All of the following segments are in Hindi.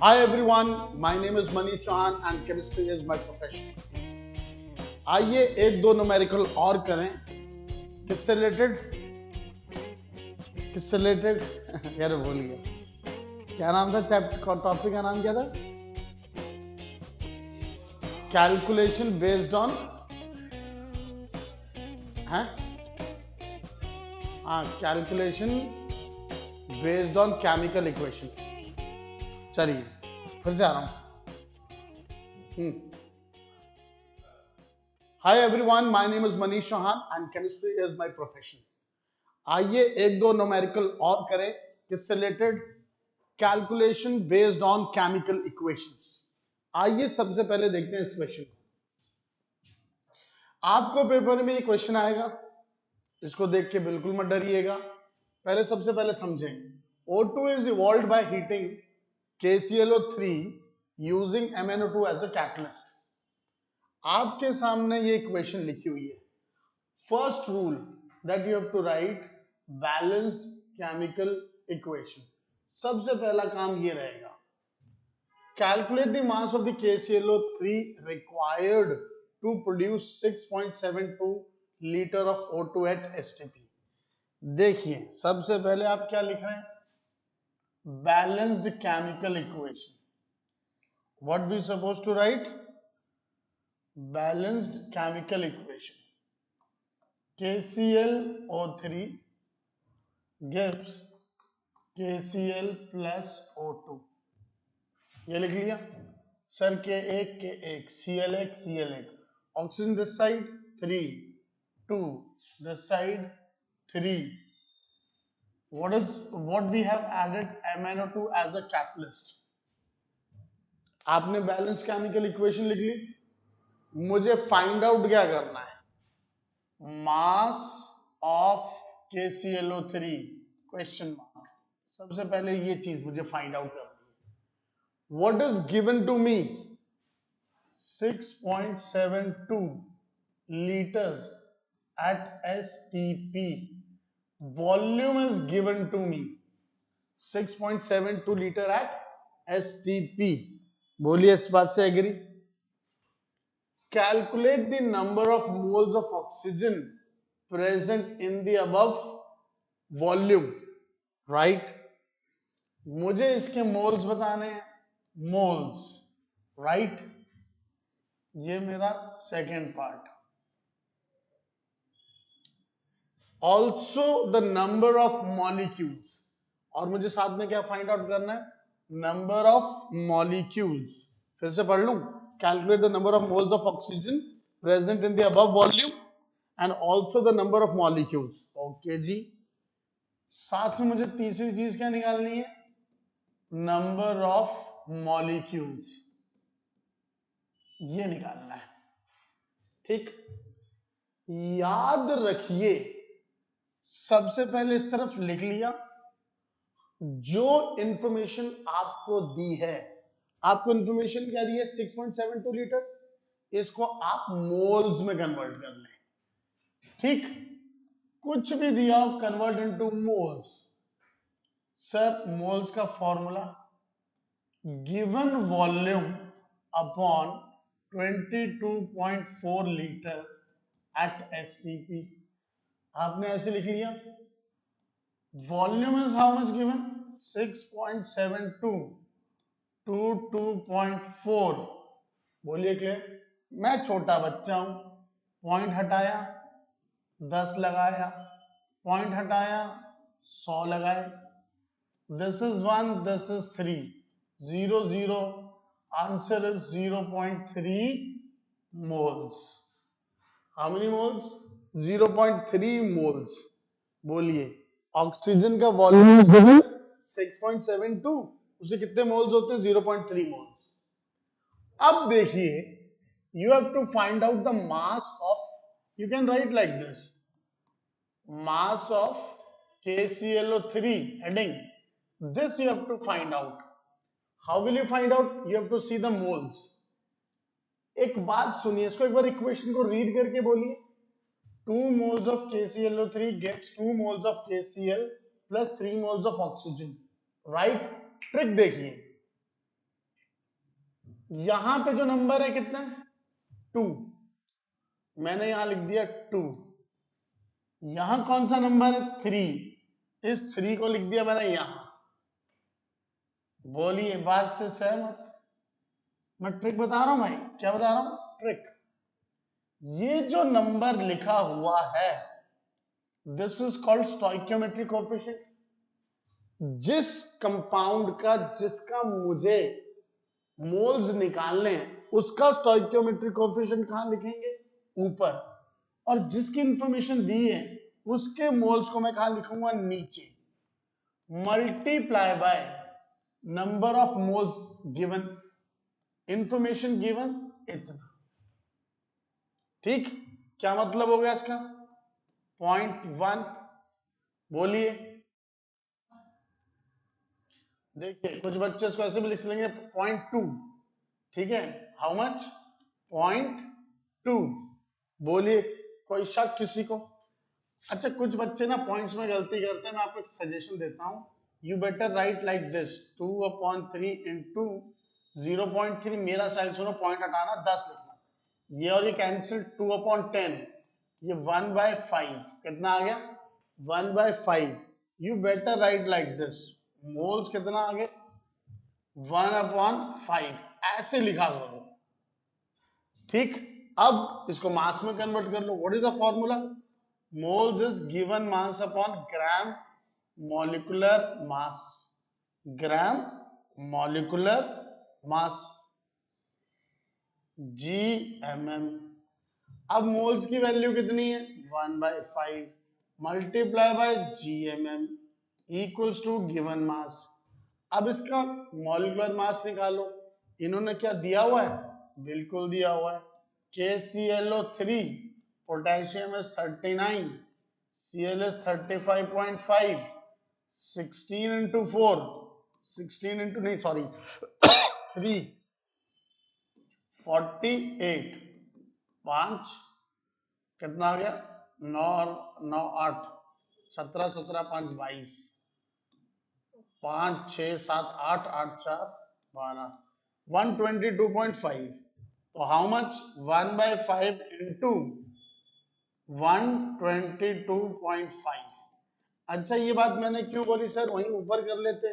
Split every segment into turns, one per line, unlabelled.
Hi everyone, my name is Manish Chauhan and chemistry is my profession. आइए एक दो न्यूमेरिकल और करें। किससे रिलेटेड यार भूल गया क्या नाम था चैप्टर टॉपिक का नाम क्या था? Calculation based on calculation based on chemical equation. चलिए फिर से आ रहा हूं। Hi everyone, my name is Manish Chauhan and chemistry is my profession. आइए एक दो न्यूमेरिकल और करें। किससे related? Calculation based on chemical equations. आइए सबसे पहले देखते हैं इस क्वेश्चन को। आपको पेपर में ये क्वेश्चन आएगा, इसको देख के बिल्कुल मत डरिएगा। पहले सबसे पहले समझें। O2 is evolved by heating KClO3 using MnO2 as a catalyst। आपके सामने ये इक्वेशन लिखी हुई है। First rule that you have to write balanced chemical equation. सबसे पहला काम ये रहेगा, calculate the mass of the KClO3 required to produce 6.72 liter of O2 at STP। देखिए सबसे पहले आप क्या लिख रहे हैं? Balanced chemical equation. What we suppose to write? Balanced chemical equation. KClO3 gives KCl plus O2। ये लिख लिया sir. K1 Cl1 oxygen this side 3 2 this side 3। what we have added MnO2 as a catalyst। आपने बैलेंस केमिकल इक्वेशन लिख ली। मुझे फाइंड आउट क्या करना है? Mass of KClO3 question mark. सबसे पहले ये चीज मुझे फाइंड आउट करनी है। What is given to me? 6.72 liters at STP। volume is given to me 6.72 liter at STP। बोलिए इस बात से agree? Calculate the number of moles of oxygen present in the above volume। right? मुझे इसके मोल्स बताने हैं। Moles, right? ये मेरा second part. Also the number of molecules, और मुझे साथ में क्या फाइंड आउट करना है? Number of molecules. फिर से पढ़ लूं। Calculate the number of moles of oxygen present in the above volume and also the number of molecules. Okay जी। साथ में मुझे तीसरी चीज क्या निकालनी है? नंबर ऑफ मॉलिक्यूल्स, ये निकालना है। ठीक, याद रखिए सबसे पहले इस तरफ लिख लिया। जो इंफॉर्मेशन आपको दी है, आपको इंफॉर्मेशन क्या दी है? 6.72 लीटर। इसको आप मोल्स में कन्वर्ट कर लें। ठीक, कुछ भी दिया convert into moles. Sir moles का formula given volume upon 22.4 litre at STP। आपने ऐसे लिख लिया। Volume is how much given? 6.72 two 2.4। बोलिए क्लियर? मैं छोटा बच्चा हूं, पॉइंट हटाया 10 लगाया, पॉइंट हटाया 100 लगाए। This is 1, this is 3, 0 0। Answer is 0.3 moles. How many moles? 0.3 moles. बोलिए ऑक्सीजन का वॉल्यूम इज गिवन 6.72, उसे कितने मोल्स होते हैं? 0.3 मोल्स। अब देखिए, you have to find out the mass of, you can write like this, mass of KClO3 heading, this you have to find out। how will you find out? you have to see the moles। एक बात सुनिए, इसको एक बार इक्वेशन को रीड करके बोलिए। 2 moles of KClO3 gives 2 moles of KCl plus 3 moles of oxygen। Right? Trick देखिए, यहां पे जो नंबर है कितना है 2, मैंने यहां लिख दिया 2। यहां कौन सा नंबर है 3, इस 3 को लिख दिया मैंने यहां। बोलिए बात से सहमत? मैं ट्रिक बता रहा हूं भाई, क्या बता रहा हूं ट्रिक। ये जो नंबर लिखा हुआ है this is called stoichiometric coefficient. जिस कंपाउंड का जिसका मुझे मोल्स निकालने हैं उसका स्टोइकियोमेट्रिक कोएफिशिएंट कहां लिखेंगे ऊपर, और जिसकी इंफॉर्मेशन दी है उसके मोल्स को मैं कहां लिखूंगा नीचे, multiply by number of moles given, information given इतना। ठीक, क्या मतलब हो गया इसका 0.1। बोलिए, देखिए कुछ बच्चे इसको ऐसे भी लिख लेंगे 0.2, ठीक है, हाउ मच 0.2। बोलिए कोई शक किसी को? अच्छा कुछ बच्चे ना पॉइंट्स में गलती करते हैं, मैं आपको एक सजेशन देता हूं, you better right like this 2/3 into 0.3, मेरा साइड सुनो, पॉइंट हटाना 10 लिखना, ये और ये कैंसिल 2/10, ये 1/5 कितना आ गया 1/5। You better right like this, moles कितना आ गए 1/5, ऐसे लिखा करो। ठीक, अब इसको मास में कन्वर्ट कर लो। What is the formula? Moles is given mass upon gram molecular mass, gram molecular mass GMM। अब मोल्स की वैल्यू कितनी है 1/5 multiply by GMM equals to given mass. अब इसका मॉलिक्यूलर मास निकालो, इन्होंने क्या दिया हुआ है, बिल्कुल दिया हुआ है KClO3, potassium is 39, Cl is 35.5, 16 into 4, 16 into नहीं सॉरी 3, 48, 5 कितना आ गया 9 और 9 8, 17 17 5 22, 5 6 7 8 8 4 12, 122.5। तो हाउ मच 1/5 इंटू 122.5। अच्छा ये बात मैंने क्यों बोली सर, वहीं ऊपर कर लेते,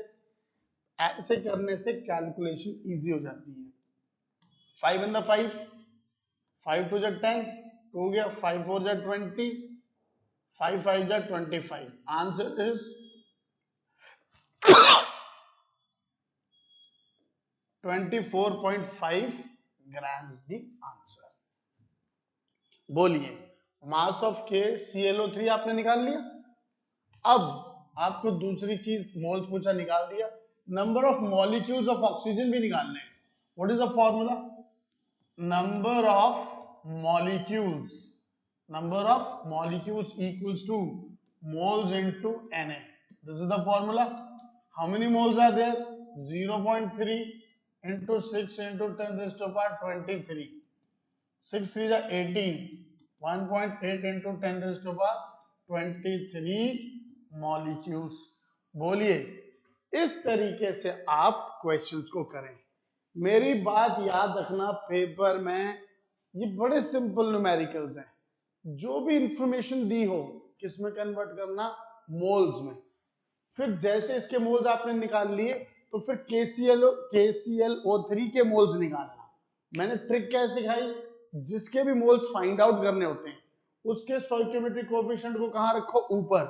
ऐसे करने से कैलकुलेशन इजी हो जाती है। 5 इन द 5, 5 2 10, 2 गया, 5 4 20, 5 5 25। Answer is 24.5 grams the answer. बोलिए मास ऑफ KClO3 आपने निकाल लिया। अब आपको दूसरी चीज मोल्स पूछा, निकाल दिया, number of molecules of oxygen भी निकालने हैं। What is the formula? Number of molecules, number of molecules equals to moles into Na. This is the formula. How many moles are there? 0.3 into 6 into 10 raised to power 23. 6 3 is 18. 1.8 into 10 raised to power 23 molecules. बोलिए इस तरीके से आप क्वेश्चंस को करें। मेरी बात याद रखना, पेपर में ये बड़े सिंपल न्यूमेरिकल्स हैं, जो भी इंफॉर्मेशन दी हो किस में कन्वर्ट करना, मोल्स में। फिर जैसे इसके मोल्स आपने निकाल लिए तो फिर KClO3 के मोल्स निकालना। मैंने ट्रिक क्या सिखाई, जिसके भी मोल्स फाइंड आउट करने होते हैं उसके स्टोइकियोमेट्रिक कोएफिशिएंट को कहां रखो ऊपर,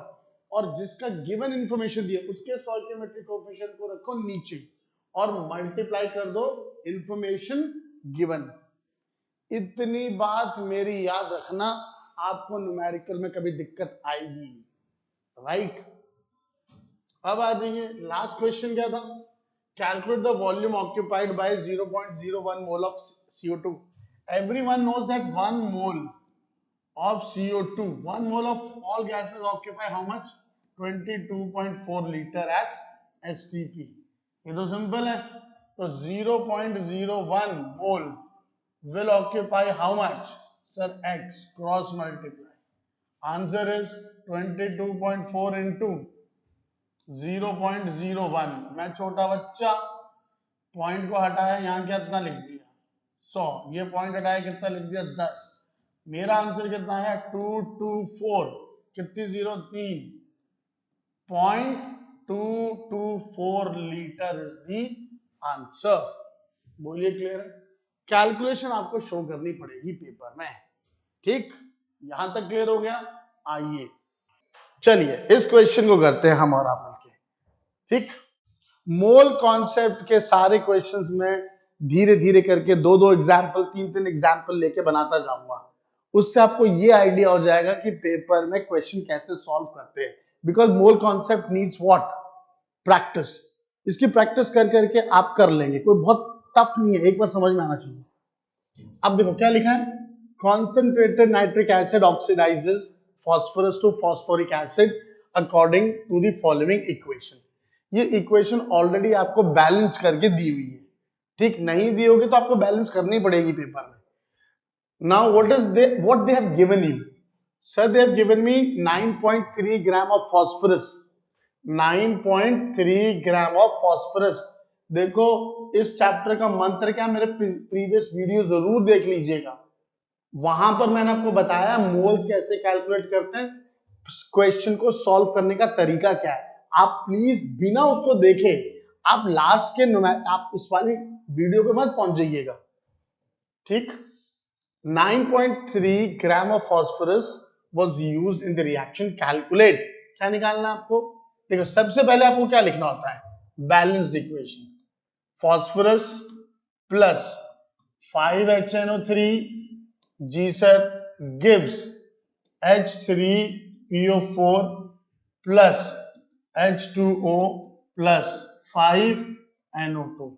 और जिसका गिवन इंफॉर्मेशन दिया उसके स्टोइकियोमेट्रिक कोएफिशिएंट को रखो नीचे, और मल्टीप्लाई कर दो इंफॉर्मेशन गिवन। इतनी बात मेरी याद रखना, आपको न्यूमेरिकल में कभी दिक्कत आएगी, राइट। अब आ जाइए, लास्ट क्वेश्चन क्या था, calculate the volume occupied by 0.01 mole of CO2। Everyone knows that 1 mole of CO2, 1 mole of all gases occupy how much 22.4 liter at STP। ये तो सिंपल है, तो 0.01 मोल will occupy how much sir x, cross multiply, answer is 22.4 into 0.01। मैं छोटा बच्चा पॉइंट को हटाया, यहाँ क्या इतना लिख दिया 100, ये पॉइंट हटाया कितना लिख दिया 10। मेरा आंसर कितना है 224, कितनी zero 3.224 litre is the answer. बोलिए क्लियर है? कैलकुलेशन आपको शो करनी पड़ेगी पेपर में, ठीक? यहां तक क्लियर हो गया? आइए चलिए इस क्वेश्चन को करते हैं हम और आप मिलके, ठीक? मोल कॉन्सेप्ट के सारे क्वेश्चंस में धीरे धीरे करके दो दो एग्जाम्पल, तीन तीन एग्जाम्पल लेके बनाता जाऊंगा। उससे आपको ये आइडिया हो जाएगा कि पेपर में क्वेश्चन कैसे सॉल्व करते हैं। Because mole concept needs what? Practice. इसकी प्रैक्टिस कर करके आप कर लेंगे, कोई बहुत टफ नहीं है, एक बार समझ में आना चाहिए। अब देखो क्या लिखा है, concentrated nitric acid oxidizes phosphorus to phosphoric acid according to the following equation। ये इक्वेशन ऑलरेडी आपको बैलेंस करके दी हुई है, ठीक? नहीं दी होगी तो आपको बैलेंस करनी पड़ेगी पेपर में। Now what they have given you? Sir, they have given me 9.3 gram of phosphorus, 9.3 gram of phosphorus. देखो इस चैप्टर का मंत्र क्या, मेरे प्रीवियस वीडियो जरूर देख लीजिएगा, वहां पर मैंने आपको बताया मोल्स कैसे कैलकुलेट करते हैं, क्वेश्चन को सॉल्व करने का तरीका क्या है। आप प्लीज बिना उसको देखे आप लास्ट के आप इस वाली वीडियो पे मत पहुंच जाइएगा, ठीक? 9.3 gram of phosphorus was used in the reaction. Calculate, क्या निकालना है आपको? देखो सबसे पहले आपको क्या लिखना होता है, balanced equation. Phosphorus plus 5HNO3 जी sir gives H3PO4 plus H2O plus 5NO2।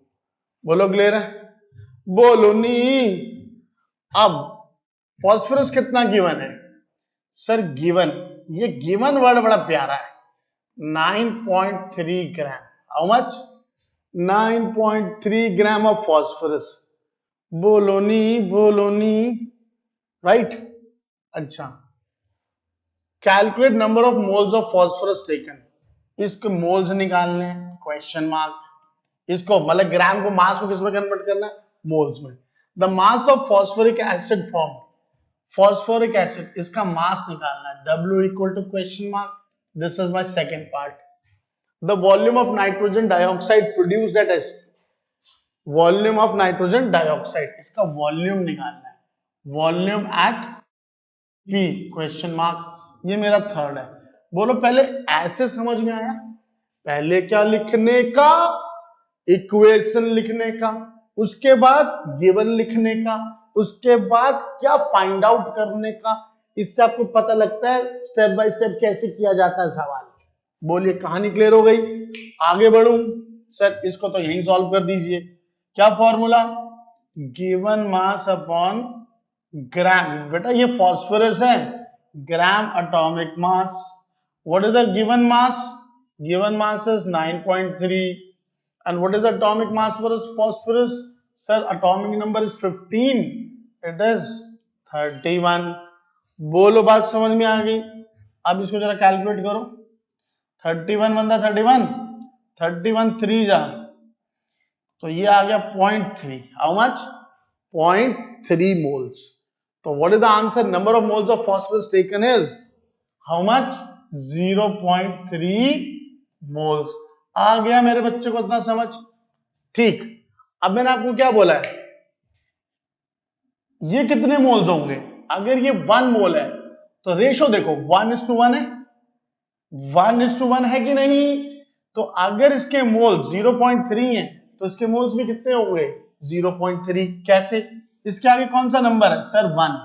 बोलो क्लियर है? बोलो नहीं। अब फॉस्फोरस कितना गिवन है? सर गिवन, ये गिवन वर्ड बड़ा प्यारा है, 9.3 gram. How much? 9.3 gram of phosphorus. बोलो नी, राइट? अच्छा, calculate number of moles of phosphorus taken. इसके मोल्स निकालने, क्वेश्चन मार्क। इसको मतलब ग्राम को मास को किसमें कन्वर्ट करना है? मोल्स में। The mass of phosphoric acid form, phosphoric acid, इसका मास निकालना है, W equal to question mark. This is my second part. The volume of nitrogen dioxide produced at S, volume of nitrogen dioxide, इसका वॉल्यूम निकालना है, volume at P question mark. ये मेरा थर्ड है। बोलो पहले ऐसे समझ में आया, पहले क्या लिखने का? इक्वेशन लिखने का, उसके बाद गिवन लिखने का, उसके बाद क्या फाइंड आउट करने का। इससे आपको पता लगता है स्टेप बाय स्टेप कैसे किया जाता है सवाल। बोलिए कहानी क्लियर हो गई? आगे बढ़ूं? सर इसको तो यहीं सॉल्व कर दीजिए। क्या फॉर्मूला? गिवन मास अपॉन ग्राम। बेटा ये फॉस्फोरस है, gram atomic mass. What is the given mass? Given mass is 9.3 and what is the atomic mass for phosphorus? Sir, atomic number is 15, it is 31। बोलो बात समझ में आ गई? अब इसको जरा कैलकुलेट करो। 31 बंदा 31, 31 3 जा, तो ये आ गया 0.3। How much? 0.3 मोल्स। तो what is the answer? Number of moles of phosphorus taken is how much? 0.3 moles. आ गया मेरे बच्चे को इतना समझ? ठीक। अब मैंने आपको क्या बोला है, ये कितने मोल्स होंगे? अगर ये 1 मोल है तो रेशो देखो 1:1 है, 1:1 है कि नहीं? तो अगर इसके मोल्स 0.3 है तो इसके मोल्स भी कितने होंगे? 0.3। कैसे? इसके आगे कौन सा नंबर है? सर 1।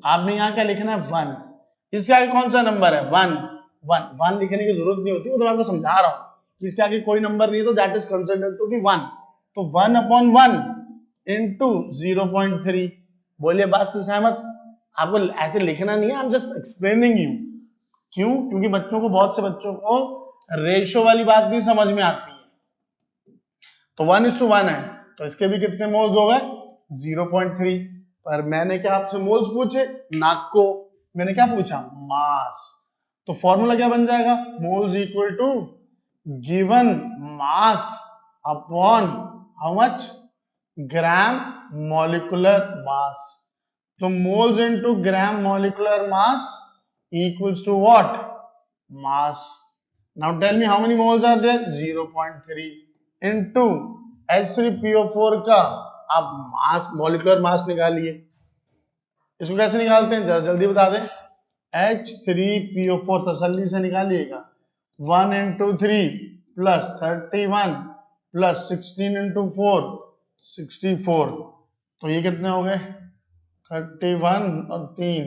आपने यहां क्या लिखना है? 1। इसके आगे कौन सा नंबर है? 1। 1 लिखने की जरूरत नहीं होती, वो तो मैं आपको समझा रहा हूं कि इसके आगे कोई नंबर नहीं है तो that is considered to be 1। तो 1/1 इंटू 0.3। बोलिए बात से सहमत? आपको ऐसे लिखना नहीं है, I am just explaining you. क्यों? क्योंकि बच्चों को, बहुत से बच्चों को रेशो वाली बात नहीं समझ में आती है। तो 1:1 है तो इसके भी कितने मोल्स हो गए? 0.3। पर मैंने क्या आपसे मोल्स पूछे? नाक को मैंने क्या पूछा? मास। तो फॉर्मूला क्या बन जाएगा? Moles equal to given mass upon how much? Gram molecular mass. तो moles into gram molecular mass equals to what? Mass. Now tell me how many moles are there? 0.3 into H3PO4 का आप मास मॉलिक्यूलर मास निकालिए। इसको कैसे निकालते हैं जल्दी बता दें। H3PO4 तसल्ली से निकालिएगा। 1 into 3 plus 31 plus 16 into 4 64। तो ये कितने हो गए? 31 और 3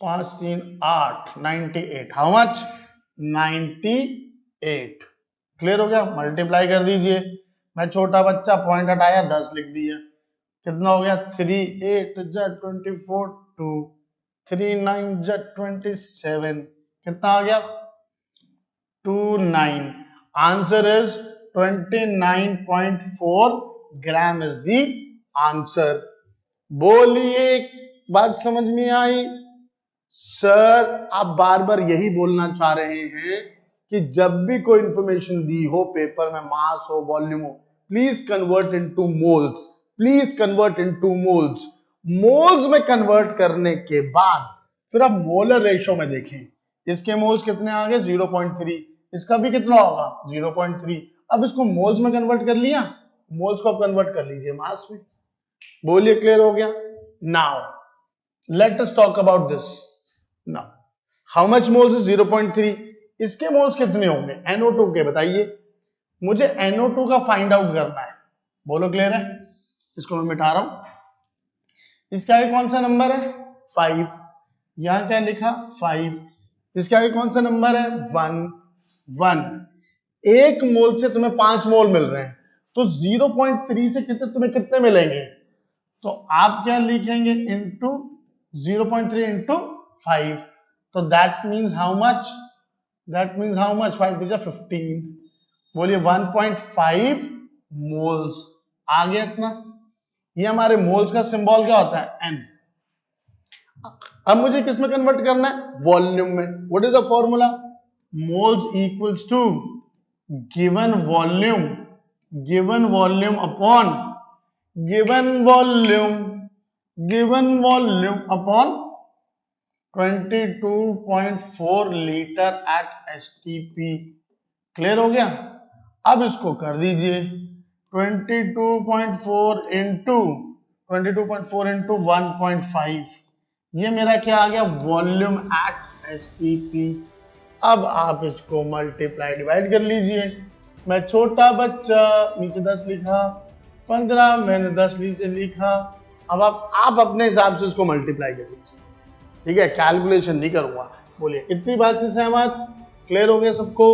5 3 8 98। How much? 98। क्लियर हो गया? मल्टीप्लाई कर दीजिए। मैं छोटा बच्चा पॉइंट हटाया 10 लिख दिया। कितना हो गया? 3 8 24 2 3 9 27। कितना आ गया? 29। Answer is 29.4 gram is the answer. बोलिए, बात समझ में आई? सर आप बार बार यही बोलना चाह रहे हैं कि जब भी कोई इंफॉर्मेशन दी हो पेपर में, मास हो वॉल्यूम हो, please convert into moles, please convert into moles. Moles में कन्वर्ट करने के बाद फिर आप मोलर रेशो में देखें। इसके मोल्स कितने आ गए? 0.3। इसका भी कितना होगा? 0.3। अब इसको मोल्स में कन्वर्ट कर लिया, मोल्स को आप कन्वर्ट कर लीजिए मास में। बोलिए, क्लियर हो गया? Now let us talk about this. Now, how much moles is 0.3? इसके मोल्स कितने होंगे NO2 के? बताइए मुझे। NO2 का फाइंड आउट करना है। बोलो, क्लियर है? इसको मैं मिटा रहा हूं। इसके आगे कौन सा नंबर है? 5। यहां क्या लिखा? 5। इसके आगे कौन सा नंबर है? 1। एक मोल से तुम्हें 5 मोल मिल रहे हैं, तो 0.3 से तुम्हें कितने मिलेंगे? तो आप क्या लिखेंगे? Into 0.3 into 5। तो that means how much? That means how much? 5 3 15। बोलिए 1.5 मोल्स आ गया इतना। ये हमारे मोल्स का सिंबल क्या होता है? N। अब मुझे किस में कन्वर्ट करना है? वॉल्यूम में। What is the formula? Moles equals to given volume upon given volume upon 22.4 litre at STP। Clear हो गया? अब इसको कर दीजिए 22.4 इंटू 1.5। ये मेरा क्या आ गया? Volume at STP। अब आप इसको मल्टीप्लाई डिवाइड कर लीजिए। मैं छोटा बच्चा, नीचे 10 लिखा, 15 मैंने 10 नीचे लिखा। अब आप अपने हिसाब से इसको मल्टीप्लाई कर लीजिए, ठीक है? कैलकुलेशन नहीं करूंगा। बोलिए, इतनी बात से सहमत? क्लियर हो गया सबको?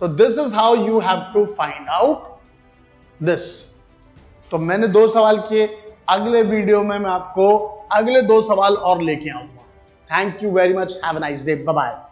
तो this is how you have to find out this. तो मैंने 2 सवाल किए। अगले वीडियो में मैं आपको अगले 2 सवाल और लेके आऊंगा। Thank you very much. Have a nice day. Bye bye.